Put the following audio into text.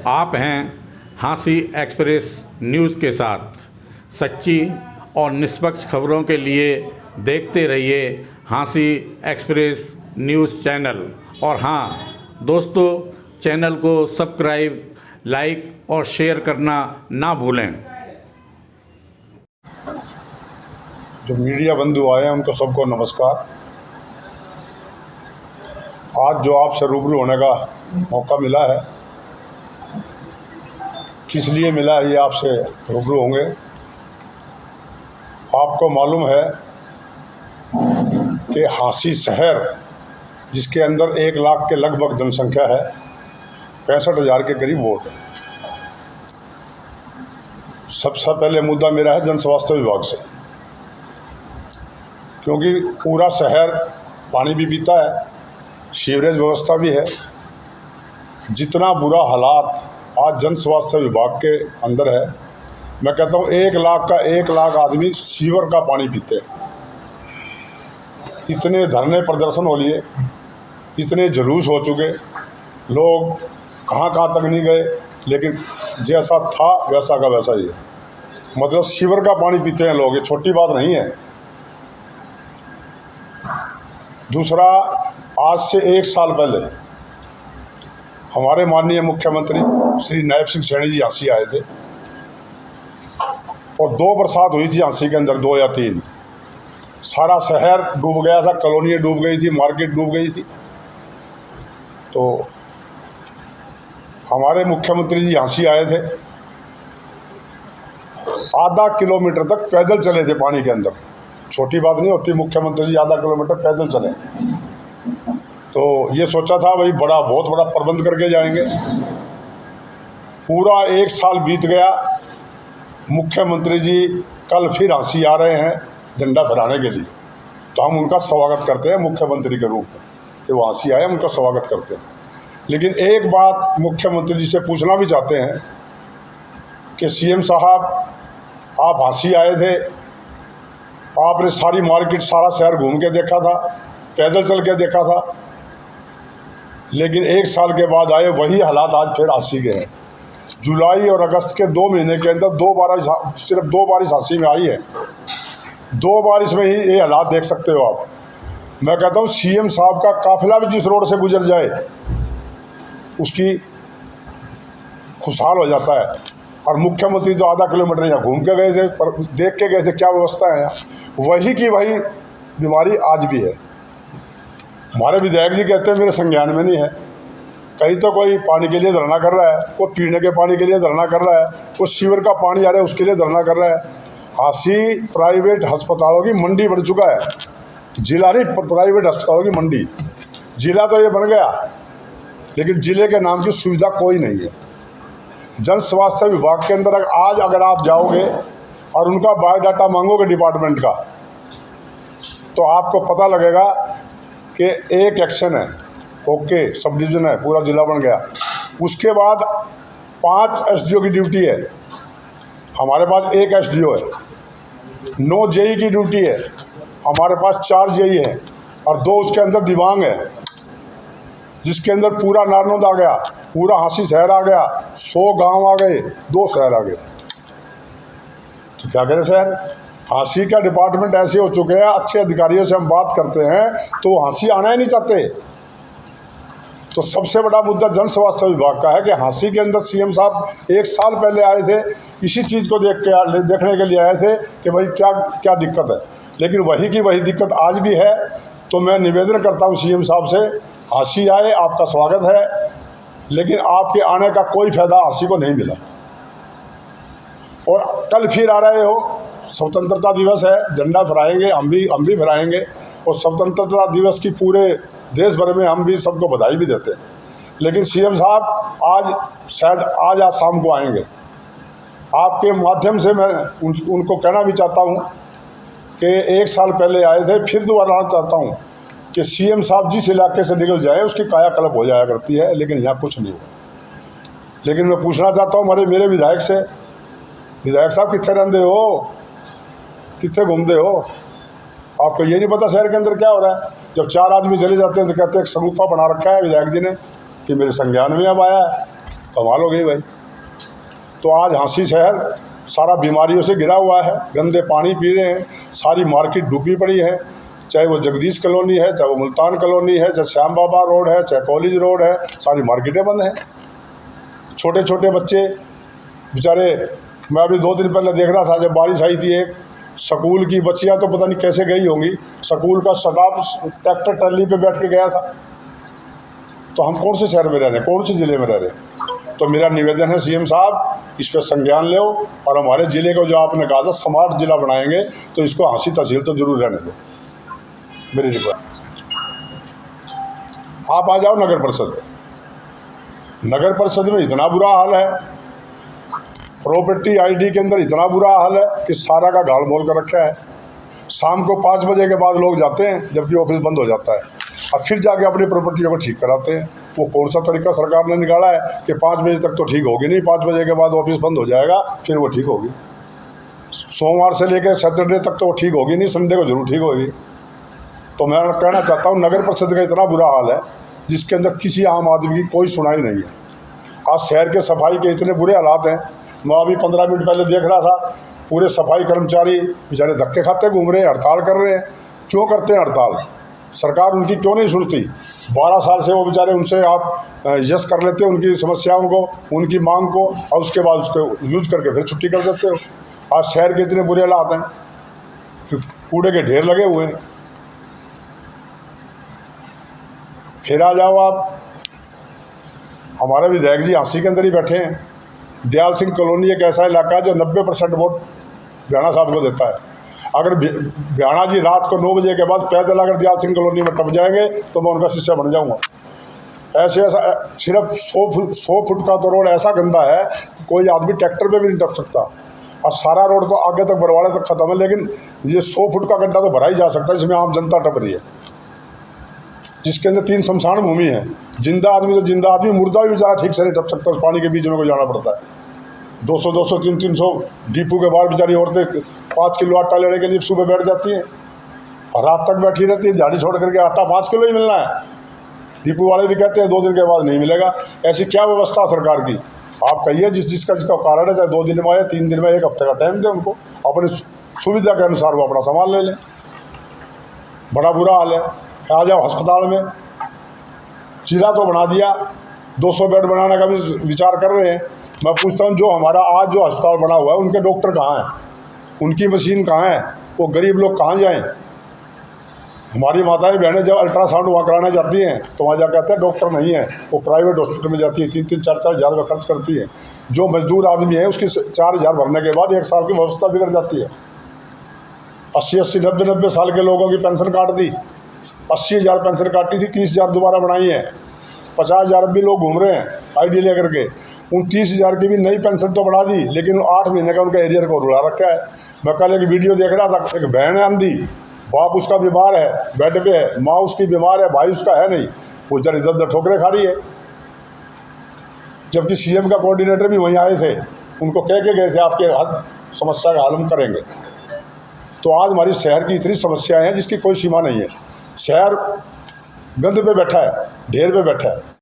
आप हैं हाँसी एक्सप्रेस न्यूज़ के साथ। सच्ची और निष्पक्ष खबरों के लिए देखते रहिए हाँसी एक्सप्रेस न्यूज़ चैनल। और हाँ दोस्तों, चैनल को सब्सक्राइब, लाइक और शेयर करना ना भूलें। जो मीडिया बंधु आए हैं उनको सबको नमस्कार। आज जो आपसे रूबरू होने का मौका मिला है, किस लिए मिला है ये आपसे रूबरू होंगे। आपको मालूम है कि हाँसी शहर, जिसके अंदर 1 लाख के लगभग जनसंख्या है, 65,000 के करीब वोट है। सबसे पहले मुद्दा मेरा है जन स्वास्थ्य विभाग से, क्योंकि पूरा शहर पानी भी पीता है, सीवरेज व्यवस्था भी है। जितना बुरा हालात आज जन स्वास्थ्य विभाग के अंदर है, मैं कहता हूँ 1 लाख आदमी सीवर का पानी पीते हैं। इतने धरने प्रदर्शन हो लिए, इतने जुलूस हो चुके, लोग कहाँ तक नहीं गए, लेकिन जैसा था वैसा का वैसा ही है। मतलब सीवर का पानी पीते हैं लोग, ये छोटी बात नहीं है। दूसरा, आज से 1 साल पहले हमारे माननीय मुख्यमंत्री श्री नायब सिंह सैनी जी हाँसी आए थे और 2 बरसात हुई थी हाँसी के अंदर, 2 या 3। सारा शहर डूब गया था, कॉलोनियाँ डूब गई थी, मार्केट डूब गई थी। तो हमारे मुख्यमंत्री जी हाँसी आए थे, आधा किलोमीटर तक पैदल चले थे पानी के अंदर। छोटी बात नहीं होती, मुख्यमंत्री जी आधा किलोमीटर पैदल चले। तो ये सोचा था भाई बहुत बड़ा प्रबंध करके जाएंगे। पूरा 1 साल बीत गया। मुख्यमंत्री जी कल फिर हाँसी आ रहे हैं झंडा फहराने के लिए, तो हम उनका स्वागत करते हैं मुख्यमंत्री के रूप में कि वो हाँसी आए, हम उनका स्वागत करते हैं। लेकिन एक बात मुख्यमंत्री जी से पूछना भी चाहते हैं कि सीएम साहब, आप हाँसी आए थे, आपने सारी मार्केट, सारा शहर घूम के देखा था, पैदल चल के देखा था, लेकिन 1 साल के बाद आए, वही हालात आज फिर हाँसी के हैं। जुलाई और अगस्त के 2 महीने के अंदर सिर्फ 2 बारिश हाँसी में आई है। 2 बारिश में ही ये हालात देख सकते हो आप। मैं कहता हूँ सीएम साहब का काफिला भी जिस रोड से गुजर जाए उसकी खुशहाल हो जाता है। और मुख्यमंत्री तो आधा किलोमीटर यहाँ घूम के गए थे, पर देख के गए थे क्या व्यवस्था है यहाँ। वही की वही बीमारी आज भी है। हमारे विधायक जी कहते हैं मेरे संज्ञान में नहीं है। कहीं तो कोई पानी के लिए धरना कर रहा है, कोई पीने के पानी के लिए धरना कर रहा है, कोई सीवर का पानी आ रहा है उसके लिए धरना कर रहा है। हाँसी प्राइवेट अस्पतालों की मंडी बन चुका है। जिला नहीं, प्राइवेट अस्पतालों की मंडी। जिला तो ये बन गया, लेकिन जिले के नाम की सुविधा कोई नहीं है। जन स्वास्थ्य विभाग के अंदर आज अगर आप जाओगे और उनका बायोडाटा मांगोगे डिपार्टमेंट का, तो आपको पता लगेगा कि 1 एक्शन है, ओके, सब डिवीज़न है, पूरा जिला बन गया। उसके बाद 5 एसडीओ की ड्यूटी है, हमारे पास 1 एसडीओ है। 9 जेई की ड्यूटी है, हमारे पास 4 जेई है, और 2 उसके अंदर दिवांग है, जिसके अंदर पूरा नारनौंद आ गया, पूरा हाँसी शहर आ गया, 100 गांव आ गए, 2 शहर आ गए। तो क्या करें सर, हाँसी का डिपार्टमेंट ऐसे हो चुके हैं, अच्छे अधिकारियों से हम बात करते हैं तो हाँसी आना ही नहीं चाहते। तो सबसे बड़ा मुद्दा जन स्वास्थ्य विभाग का है कि हाँसी के अंदर सीएम साहब 1 साल पहले आए थे, इसी चीज़ को देखने के लिए आए थे कि भाई क्या दिक्कत है। लेकिन वही की वही दिक्कत आज भी है। तो मैं निवेदन करता हूँ सीएम साहब से, हाँसी आए, आपका स्वागत है, लेकिन आपके आने का कोई फायदा हाँसी को नहीं मिला। और कल फिर आ रहे हो, स्वतंत्रता दिवस है, झंडा फहराएंगे, हम भी फहराएंगे। और स्वतंत्रता दिवस की पूरे देश भर में हम भी सबको बधाई भी देते हैं। लेकिन सीएम साहब शायद आज शाम को आएंगे। आपके माध्यम से मैं उनको कहना भी चाहता हूँ कि 1 साल पहले आए थे, फिर दोबारा आना चाहता हूँ कि सीएम साहब जिस इलाके से निकल जाए उसकी कायाकल्प हो जाया करती है, लेकिन यहाँ कुछ नहीं हुआ। लेकिन मैं पूछना चाहता हूँ मेरे विधायक से, विधायक साहब कितने रहते हो, कितने घूमते हो, आपको ये नहीं पता शहर के अंदर क्या हो रहा है? जब 4 आदमी चले जाते हैं तो कहते हैं एक समूफा बना रखा है विधायक जी ने कि मेरे संज्ञान में अब आया है। कमाल हो गई भाई। तो आज हाँसी शहर सारा बीमारियों से घिरा हुआ है, गंदे पानी पी रहे हैं, सारी मार्केट डूबी पड़ी है, चाहे वो जगदीश कॉलोनी है, चाहे वो मुल्तान कॉलोनी है, चाहे श्याम बाबा रोड है, चाहे कॉलेज रोड है, सारी मार्केटें बंद हैं। छोटे छोटे बच्चे बेचारे, मैं अभी 2 दिन पहले देख रहा था, जब बारिश आई थी, एक स्कूल की बच्चियां तो पता नहीं कैसे गई होंगी, स्कूल का स्टाफ ट्रैक्टर ट्रैली पे बैठ के गया था। तो हम कौन से शहर में रह रहे हैं, कौन से ज़िले में रह रहे हैं? तो मेरा निवेदन है सीएम साहब, इस पर संज्ञान लो और हमारे ज़िले को जो आपने कहा था स्मार्ट ज़िला बनाएंगे, तो इसको हाँसी तहसील तो जरूर रहने दो, मेरी रिक्वेस्ट। आप आ जाओ नगर परिषद में, नगर परिषद में इतना बुरा हाल है, प्रॉपर्टी आईडी के अंदर इतना बुरा हाल है कि सारा का गाल मोल कर रखा है। शाम को 5 बजे के बाद लोग जाते हैं, जबकि ऑफिस बंद हो जाता है, और फिर जाके अपनी प्रॉपर्टियों को ठीक कराते हैं। वो कौन सा तरीका सरकार ने निकाला है कि 5 बजे तक तो ठीक होगी नहीं, 5 बजे के बाद ऑफिस बंद हो जाएगा, फिर वो ठीक होगी। सोमवार से लेकर सैटरडे तक तो वो ठीक होगी नहीं, संडे को जरूर ठीक होगी। तो मैं कहना चाहता हूँ, नगर परिषद का इतना बुरा हाल है जिसके अंदर किसी आम आदमी की कोई सुनाई नहीं है। आज शहर के सफाई के इतने बुरे हालात हैं। मैं अभी 15 मिनट पहले देख रहा था, पूरे सफाई कर्मचारी बेचारे धक्के खाते घूम रहे हैं, हड़ताल कर रहे हैं। क्यों करते हैं हड़ताल? सरकार उनकी क्यों नहीं सुनती? 12 साल से वो बेचारे, उनसे आप यस कर लेते हो उनकी समस्याओं को, उनकी मांग को, और उसके बाद उसको यूज करके फिर छुट्टी कर देते हो। आज शहर के इतने बुरे हालात हैं कि कूड़े के ढेर लगे हुए हैं। फिर आ जाओ आप, हमारे विधायक जी हाँसी के अंदर ही बैठे हैं। दयाल सिंह कॉलोनी एक ऐसा इलाका है जो 90% वोट भ्याणा साहब को देता है। अगर भ्याणा जी रात को 9 बजे के बाद पैदल अगर दयाल सिंह कॉलोनी में टप जाएंगे तो मैं उनका शिष्य बन जाऊंगा। ऐसा सिर्फ 100 फुट का तो रोड ऐसा गंदा है कि कोई आदमी ट्रैक्टर पे भी नहीं टप सकता, और सारा रोड तो आगे तक बरवाड़े तक खत्म है, लेकिन ये 100 फुट का गड्ढा तो भरा ही जा सकता है, जिसमें आम जनता टप रही है, जिसके अंदर 3 शमशान भूमि है। जिंदा आदमी तो जिंदा आदमी, मुर्दा भी बेचारा ठीक से नहीं टप सकता, उस पानी के बीच में को जाना पड़ता है। 200 300 डिपू के बाहर बेचारी औरतें 5 किलो आटा लेने के लिए सुबह बैठ जाती हैं और रात तक बैठी रहती है, झाड़ी छोड़ करके। आटा 5 किलो ही मिलना है, डिपू वाले भी कहते हैं 2 दिन के बाद नहीं मिलेगा। ऐसी क्या व्यवस्था सरकार की? आप कहिए, जिसका कारण है, चाहे 2 दिन में आए, 3 दिन में, 1 हफ्ते का टाइम दें उनको, अपनी सुविधा के अनुसार वो अपना सामान ले लें। बड़ा बुरा हाल है। आ जाओ अस्पताल में, जिला तो बना दिया, 200 बेड बनाने का भी विचार कर रहे हैं। मैं पूछता हूँ, जो हमारा आज जो अस्पताल बना हुआ है, उनके डॉक्टर कहाँ हैं? उनकी मशीन कहाँ है? वो गरीब लोग कहाँ जाएं? हमारी माताएं बहनें जब अल्ट्रासाउंड वहाँ कराने जाती हैं तो वहाँ जा कहते हैं डॉक्टर नहीं है, वो प्राइवेट हॉस्पिटल में जाती है, 3-3 4-4 हज़ार का खर्च करती है। जो मजदूर आदमी है उसकी 4 हज़ार भरने के बाद 1 साल की व्यवस्था बिगड़ जाती है। 80-80 90-90 साल के लोगों की पेंशन काट दी, 80 हज़ार पेंशन काटी थी, 30 हज़ार दोबारा बनाई है, 50 हज़ार भी लोग घूम रहे हैं आईडी लेकर के। उन 30 हज़ार की भी नई पेंशन तो बढ़ा दी, लेकिन 8 महीने का उनका एरियर को रुला रखा है। मैं कल एक वीडियो देख रहा था, एक बहन है अंधी, बाप उसका बीमार है, बेड पे है, माँ उसकी बीमार है, भाई उसका है नहीं, वो जर इधर उधर ठोकरे खा रही है। जबकि सीएम का कोऑर्डिनेटर भी वहीं आए थे, उनको कह के गए थे आपके समस्या का हल हम करेंगे। तो आज हमारी शहर की इतनी समस्याएं हैं जिसकी कोई सीमा नहीं है। शहर गंद पे बैठा है, ढेर पे बैठा है।